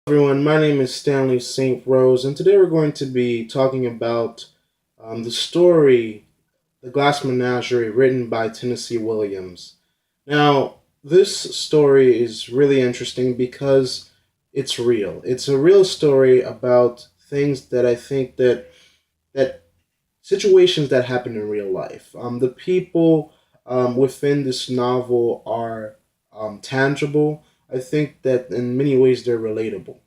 Everyone, my name is Stanley St. Rose, and today we're going to be talking about the story, The Glass Menagerie, written by Tennessee Williams. Now, this story is really interesting because it's real. It's a real story about things that I think that situations that happen in real life. The people within this novel are tangible. I think that in many ways they're relatable.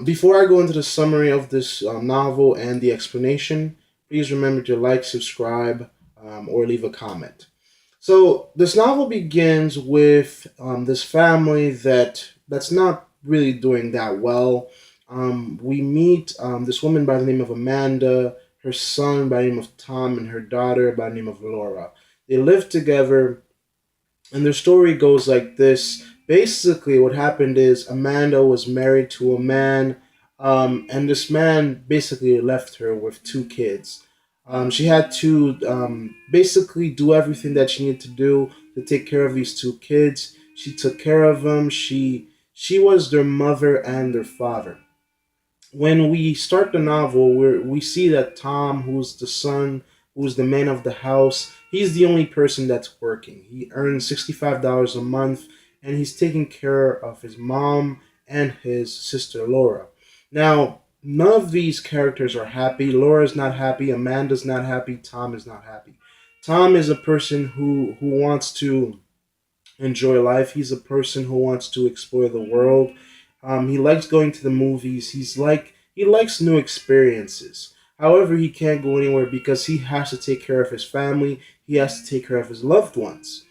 Before I go into the summary of this novel and the explanation, please remember to like, subscribe, or leave a comment. So this novel begins with this family that's not really doing that well. We meet this woman by the name of Amanda, her son by the name of Tom, and her daughter by the name of Laura. They live together, and their story goes like this. Basically, what happened is Amanda was married to a man, and this man basically left her with two kids. She had to basically do everything that she needed to do to take care of these two kids. She took care of them. She was their mother and their father. When we start the novel, we see that Tom, who's the son, who's the man of the house, he's the only person that's working. He earns $65 a month, and he's taking care of his mom and his sister Laura. Now, none of these characters are happy. Laura's not happy. Amanda's not happy. Tom is not happy. Tom is a person who wants to enjoy life. He's a person who wants to explore the world. He likes going to the movies. He likes new experiences. However, he can't go anywhere because he has to take care of his family. He has to take care of his loved ones.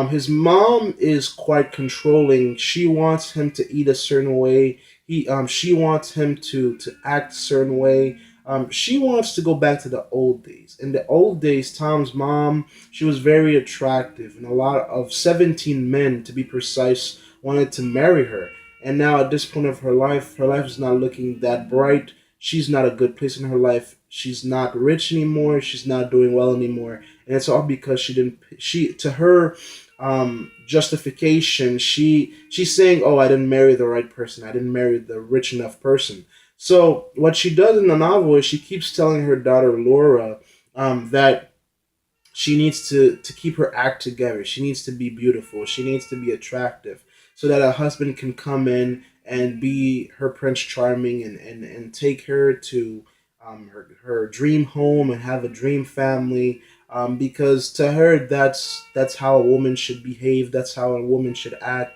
His mom is quite controlling. She wants him to eat a certain way. She wants him to act a certain way. She wants to go back to the old days. In the old days, Tom's mom, she was very attractive, and a lot of 17 men, to be precise, wanted to marry her. And now at this point of her life is not looking that bright. She's not a good place in her life. She's not rich anymore. She's not doing well anymore, and it's all because she didn't. She to her justification. She's saying, "Oh, I didn't marry the right person. I didn't marry the rich enough person." So what she does in the novel is she keeps telling her daughter Laura that she needs to keep her act together. She needs to be beautiful. She needs to be attractive so that a husband can come in and be her Prince Charming and take her to her dream home and have a dream family. Because to her, that's how a woman should behave. That's how a woman should act,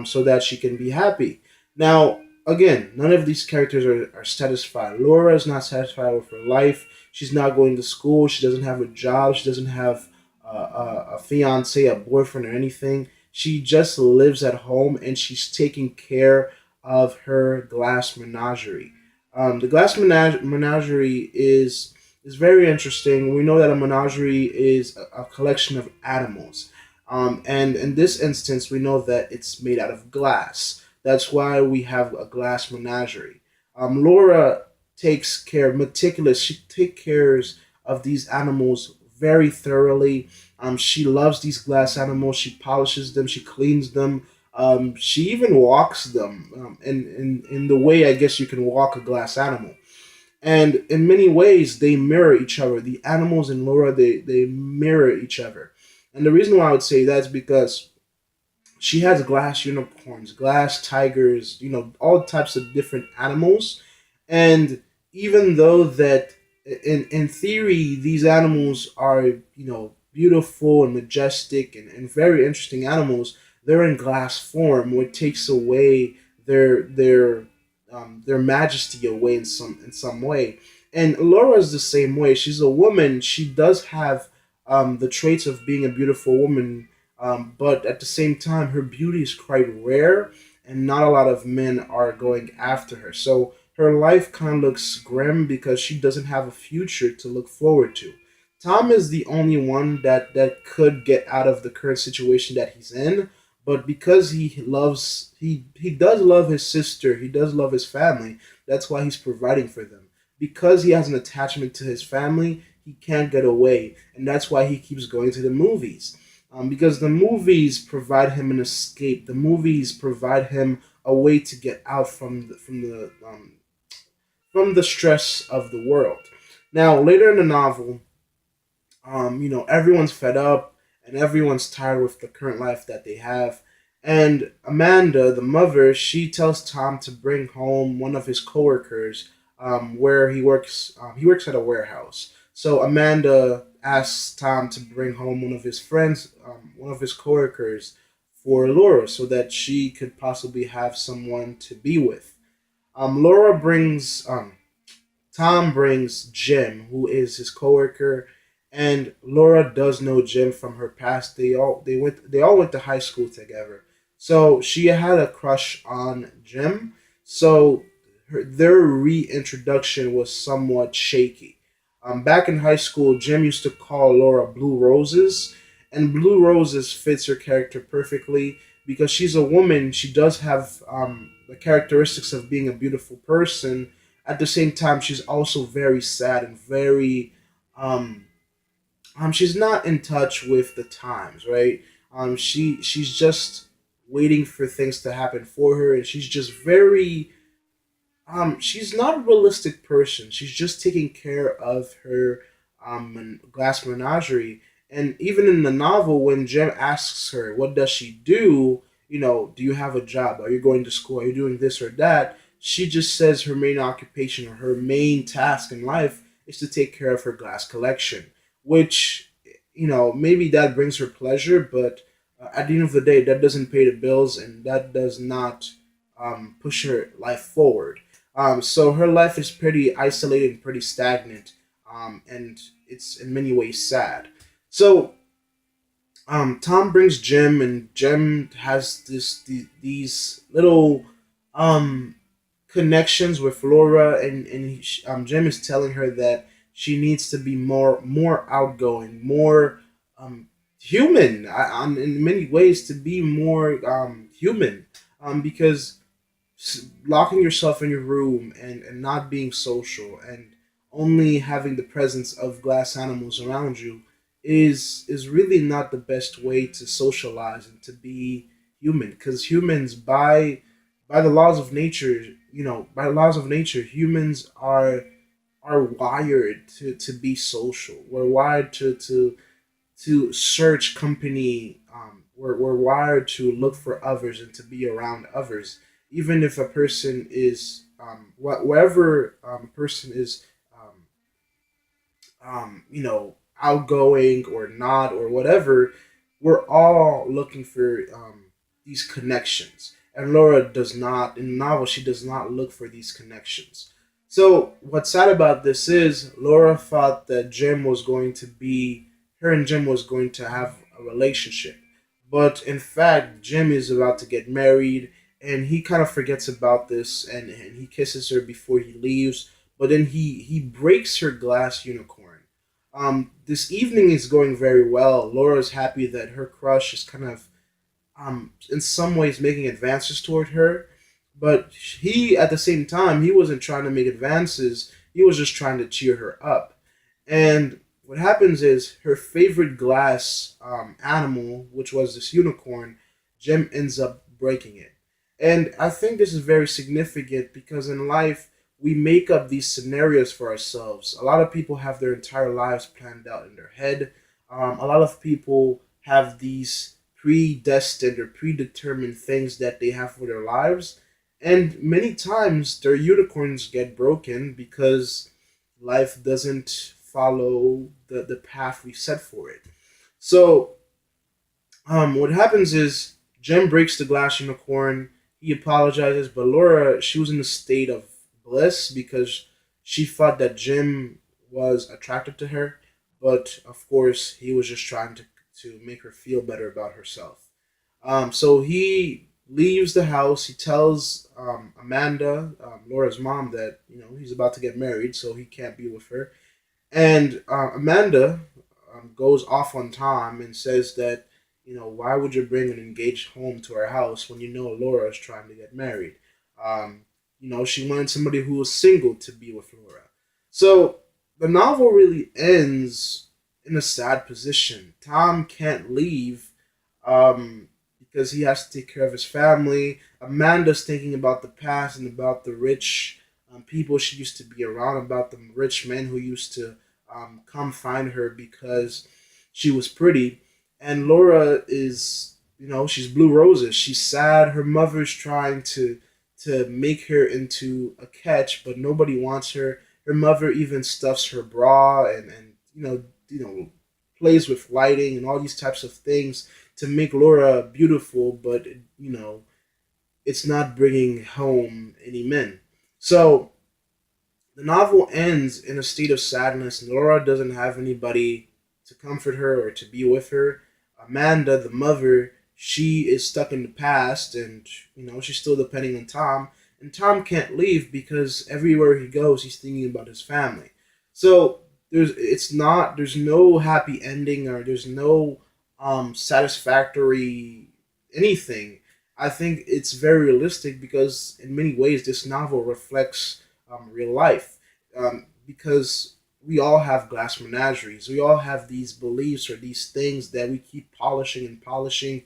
so that she can be happy. Now, again, none of these characters are satisfied. Laura is not satisfied with her life. She's not going to school. She doesn't have a job. She doesn't have a fiance, a boyfriend, or anything. She just lives at home and she's taking care of her glass menagerie. The glass menagerie is very interesting. We know that a menagerie is a collection of animals. And in this instance, we know that it's made out of glass. That's why we have a glass menagerie. Laura takes care, meticulous. She takes cares of these animals very thoroughly. She loves these glass animals. She polishes them. She cleans them. She even walks them in the way I guess you can walk a glass animal. And in many ways, they mirror each other. The animals in Laura, they mirror each other. And the reason why I would say that is because she has glass unicorns, glass tigers, all types of different animals. And even though that in theory these animals are, beautiful and majestic and very interesting animals, they're in glass form, which takes away their majesty away in some way. And Laura is the same way. She's a woman. She does have the traits of being a beautiful woman, but at the same time, her beauty is quite rare, and not a lot of men are going after her. So her life kind of looks grim because she doesn't have a future to look forward to. Tom is the only one that could get out of the current situation that he's in, but because he does love his sister, he does love his family. That's why he's providing for them. Because he has an attachment to his family, he can't get away, and that's why he keeps going to the movies. Because the movies provide him an escape. The movies provide him a way to get out from the stress of the world. Now, later in the novel, everyone's fed up and everyone's tired with the current life that they have. And Amanda, the mother, she tells Tom to bring home one of his coworkers, where he works. He works at a warehouse. So Amanda asks Tom to bring home one of his friends, one of his coworkers, for Laura, so that she could possibly have someone to be with. Laura brings Tom brings Jim, who is his coworker, and Laura does know Jim from her past. They all went to high school together, so she had a crush on Jim. So their reintroduction was somewhat shaky. Back in high school, Jim used to call Laura Blue Roses, and Blue Roses fits her character perfectly because she's a woman. She does have the characteristics of being a beautiful person. At the same time, she's also very sad and very um, she's not in touch with the times, right? She's just waiting for things to happen for her, and she's just very she's not a realistic person. She's just taking care of her glass menagerie. And even in the novel, when Jem asks her, "What does she do?" Do you have a job? Are you going to school? Are you doing this or that? She just says her main occupation or her main task in life is to take care of her glass collection, which maybe that brings her pleasure, but at the end of the day, that doesn't pay the bills and that does not push her life forward. So her life is pretty isolated and pretty stagnant, and it's in many ways sad. So Tom brings Jim, and Jim has these little um, connections with Laura, and Jim is telling her that she needs to be more outgoing, more human, in many ways to be more human, because locking yourself in your room and not being social and only having the presence of glass animals around you is really not the best way to socialize and to be human, because humans by the laws of nature, by the laws of nature, humans are wired to be social. We're wired to search company. We're wired to look for others and to be around others, even if a person is wherever a person is, outgoing or not or whatever. We're all looking for these connections, and Laura does not. In the novel, she does not look for these connections. So what's sad about this is Laura thought that Jim was going to be her and Jim was going to have a relationship. But in fact, Jim is about to get married and he kind of forgets about this, and he kisses her before he leaves. But then he breaks her glass unicorn. This evening is going very well. Laura's happy that her crush is kind of in some ways making advances toward her, but he at the same time he wasn't trying to make advances. He was just trying to cheer her up. And what happens is her favorite glass animal, which was this unicorn, Jem ends up breaking it. And I think this is very significant because in life we make up these scenarios for ourselves. A lot of people have their entire lives planned out in their head. A lot of people have these predestined or predetermined things that they have for their lives. And many times their unicorns get broken because life doesn't follow the path we set for it. So what happens is Jem breaks the glass unicorn. He apologizes, but Laura, she was in a state of bliss because she thought that Jim was attracted to her, but of course he was just trying to make her feel better about herself. So he leaves the house. He tells Amanda, Laura's mom, that he's about to get married, so he can't be with her. And Amanda goes off on Tom and says that, why would you bring an engaged home to our house when you know Laura is trying to get married? Um, she wanted somebody who was single to be with Laura. So the novel really ends in a sad position. Tom can't leave, um, because he has to take care of his family. Amanda's thinking about the past and about the rich people she used to be around, about the rich men who used to come find her because she was pretty. And Laura is, she's blue roses. She's sad. Her mother's trying to make her into a catch, but nobody wants her. Her mother even stuffs her bra and plays with lighting and all these types of things to make Laura beautiful, but it's not bringing home any men. So the novel ends in a state of sadness. Laura doesn't have anybody to comfort her or to be with her. Amanda, the mother, she is stuck in the past, and she's still depending on Tom. And Tom can't leave because everywhere he goes, he's thinking about his family. So there's no happy ending, or there's no satisfactory anything. I think it's very realistic because in many ways this novel reflects real life, because we all have glass menageries. We all have these beliefs or these things that we keep polishing and polishing.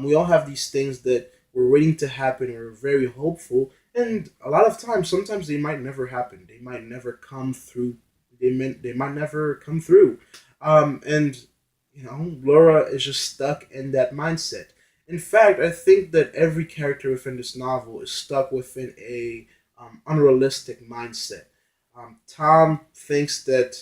We all have these things that we're waiting to happen. We're very hopeful, and a lot of times, sometimes they might never happen. They might never come through. They might never come through, and Laura is just stuck in that mindset. In fact, I think that every character within this novel is stuck within a unrealistic mindset. Tom thinks that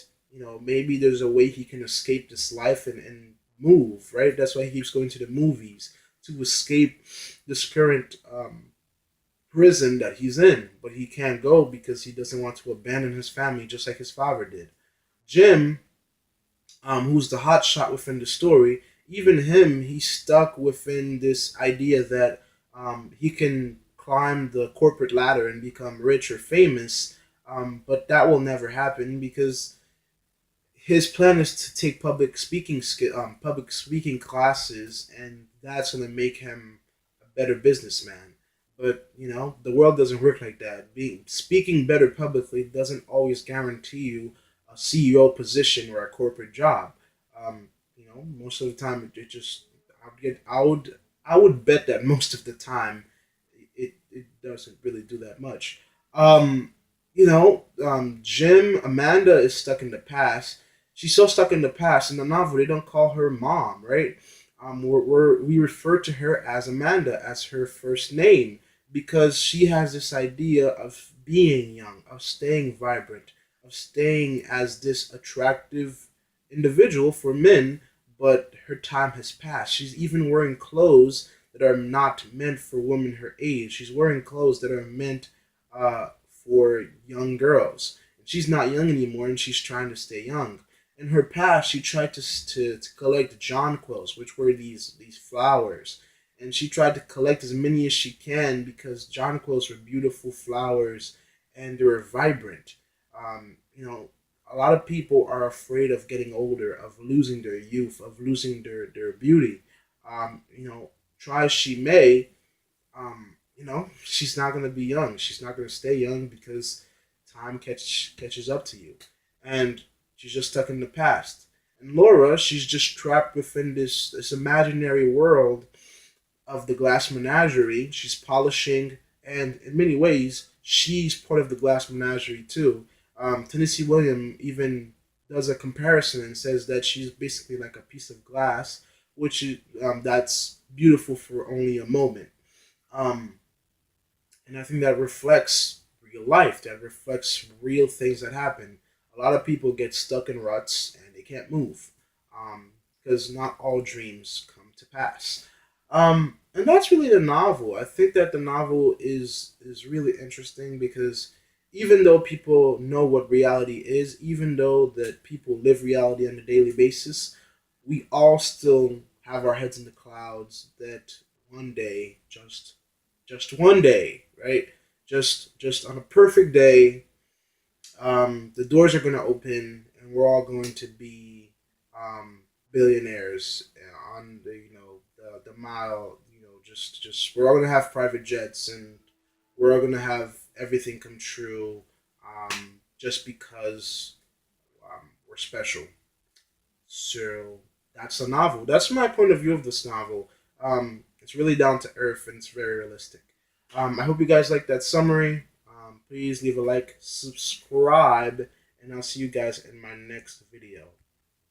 maybe there's a way he can escape this life and move, right. That's why he keeps going to the movies to escape this current prison that he's in, but he can't go because he doesn't want to abandon his family just like his father did. Jim, who's the hot shot within the story, even him, he's stuck within this idea that he can climb the corporate ladder and become rich or famous, but that will never happen because his plan is to take public speaking classes, and that's going to make him a better businessman. But the world doesn't work like that. Being speaking better publicly doesn't always guarantee you a CEO position or a corporate job. Most of the time, it just I would bet that most of the time it doesn't really do that much. Jim, Amanda is stuck in the past. She's so stuck in the past. In the novel, they don't call her mom, right? We refer to her as Amanda, as her first name, because she has this idea of being young, of staying vibrant, of staying as this attractive individual for men, but her time has passed. She's even wearing clothes that are not meant for women her age. She's wearing clothes that are meant for young girls. She's not young anymore, and she's trying to stay young. In her past, she tried to collect jonquils, which were these flowers, and she tried to collect as many as she can because jonquils were beautiful flowers and they were vibrant. A lot of people are afraid of getting older, of losing their youth, of losing their beauty. Try as she may, she's not going to be young. She's not going to stay young because time catches up to you. And she's just stuck in the past. And Laura, she's just trapped within this imaginary world of the glass menagerie. She's polishing, and in many ways, she's part of the glass menagerie too. Tennessee William even does a comparison and says that she's basically like a piece of glass, which is that's beautiful for only a moment. Um, and I think that reflects real life. That reflects real things that happen. A lot of people get stuck in ruts and they can't move, because not all dreams come to pass. And that's really the novel. I think that the novel is really interesting because even though people know what reality is, even though that people live reality on a daily basis, we all still have our heads in the clouds that one day, just one day, right? Just on a perfect day, the doors are going to open and we're all going to be billionaires on the mile. Just we're all going to have private jets and we're all going to have everything come true, just because we're special. So that's a novel. That's my point of view of this novel. It's really down to earth and it's very realistic. I hope you guys like that summary. Please leave a like, subscribe, and I'll see you guys in my next video.